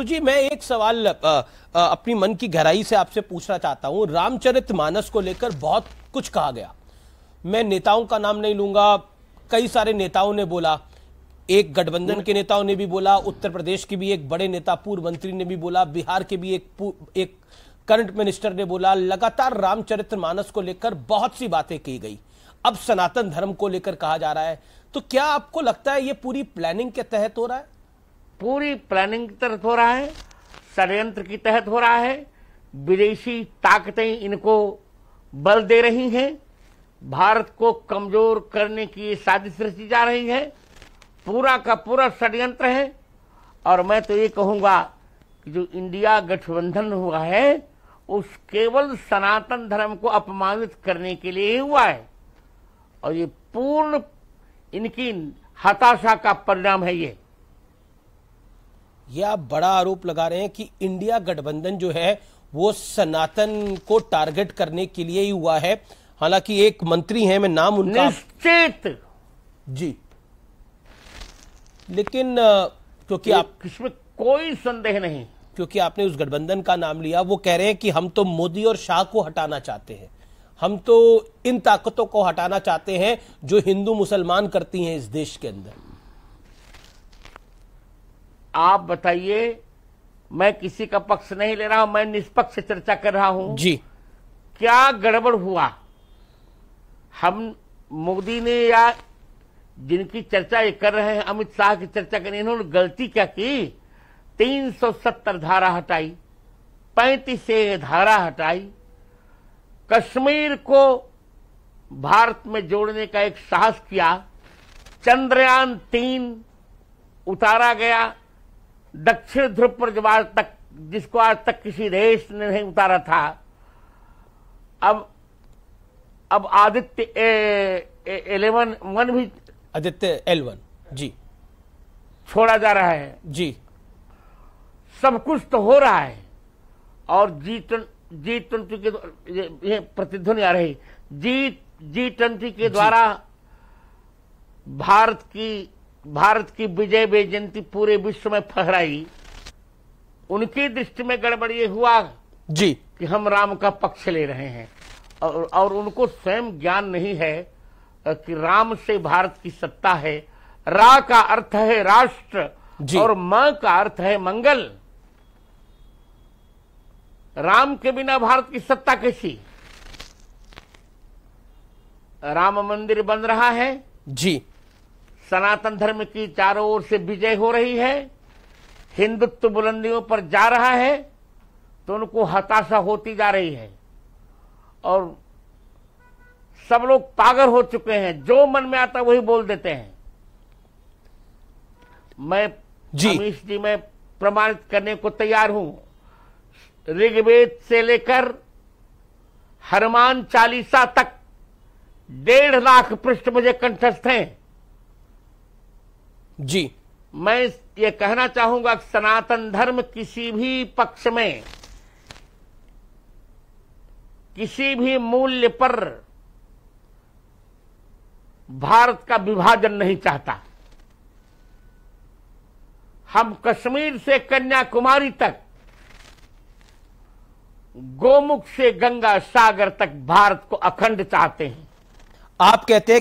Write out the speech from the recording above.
छोटू जी, मैं एक सवाल अपनी मन की गहराई से आपसे पूछना चाहता हूं। रामचरितमानस को लेकर बहुत कुछ कहा गया। मैं नेताओं का नाम नहीं लूंगा, कई सारे नेताओं ने बोला, एक गठबंधन के नेताओं ने भी बोला, उत्तर प्रदेश के भी एक बड़े नेता पूर्व मंत्री ने भी बोला, बिहार के भी एक करंट मिनिस्टर ने बोला। लगातार रामचरितमानस को लेकर बहुत सी बातें की गई। अब सनातन धर्म को लेकर कहा जा रहा है, तो क्या आपको लगता है ये पूरी प्लानिंग के तहत हो रहा है? पूरी प्लानिंग के तहत हो रहा है, षड्यंत्र के तहत हो रहा है। विदेशी ताकतें इनको बल दे रही हैं, भारत को कमजोर करने की ये साजिश रची जा रही है। पूरा का पूरा षड्यंत्र है। और मैं तो ये कहूंगा कि जो इंडिया गठबंधन हुआ है उस केवल सनातन धर्म को अपमानित करने के लिए ही हुआ है, और ये पूर्ण इनकी हताशा का परिणाम है। ये आप बड़ा आरोप लगा रहे हैं कि इंडिया गठबंधन जो है वो सनातन को टारगेट करने के लिए ही हुआ है। हालांकि एक मंत्री हैं, मैं नाम उनका निश्चित जी, लेकिन क्योंकि इसमें कोई संदेह नहीं, क्योंकि आपने उस गठबंधन का नाम लिया, वो कह रहे हैं कि हम तो मोदी और शाह को हटाना चाहते हैं, हम तो इन ताकतों को हटाना चाहते हैं जो हिंदू मुसलमान करती हैं इस देश के अंदर। आप बताइए, मैं किसी का पक्ष नहीं ले रहा हूं, मैं निष्पक्ष चर्चा कर रहा हूं जी। क्या गड़बड़ हुआ? हम मोदी ने या जिनकी चर्चा ये कर रहे हैं, अमित शाह की चर्चा करें, इन्होंने गलती क्या की? 370 धारा हटाई, 35 धारा हटाई, कश्मीर को भारत में जोड़ने का एक साहस किया, चंद्रयान 3 उतारा गया दक्षिण ध्रुव पर, जब आज तक जिसको आज तक किसी देश ने नहीं उतारा था। अब आदित्य 11 भी, आदित्य L1 जी छोड़ा जा रहा है जी। सब कुछ तो हो रहा है। और G20 के ये प्रतिध्वनि आ रही, G20 के द्वारा भारत की विजय जयंती पूरे विश्व में फहराई। उनकी दृष्टि में गड़बड़ ये हुआ जी कि हम राम का पक्ष ले रहे हैं, और उनको स्वयं ज्ञान नहीं है कि राम से भारत की सत्ता है। रा का अर्थ है राष्ट्र और म का अर्थ है मंगल। राम के बिना भारत की सत्ता कैसी? राम मंदिर बन रहा है जी, सनातन धर्म की चारों ओर से विजय हो रही है, हिंदुत्व बुलंदियों पर जा रहा है, तो उनको हताशा होती जा रही है। और सब लोग पागल हो चुके हैं, जो मन में आता वही बोल देते हैं। मैं अमीश जी, मैं प्रमाणित करने को तैयार हूं। ऋग्वेद से लेकर हनुमान चालीसा तक 1.5 लाख पृष्ठ मुझे कंठस्थ हैं जी। मैं ये कहना चाहूंगा कि सनातन धर्म किसी भी पक्ष में, किसी भी मूल्य पर भारत का विभाजन नहीं चाहता। हम कश्मीर से कन्याकुमारी तक, गोमुख से गंगा सागर तक भारत को अखंड चाहते हैं। आप कहते हैं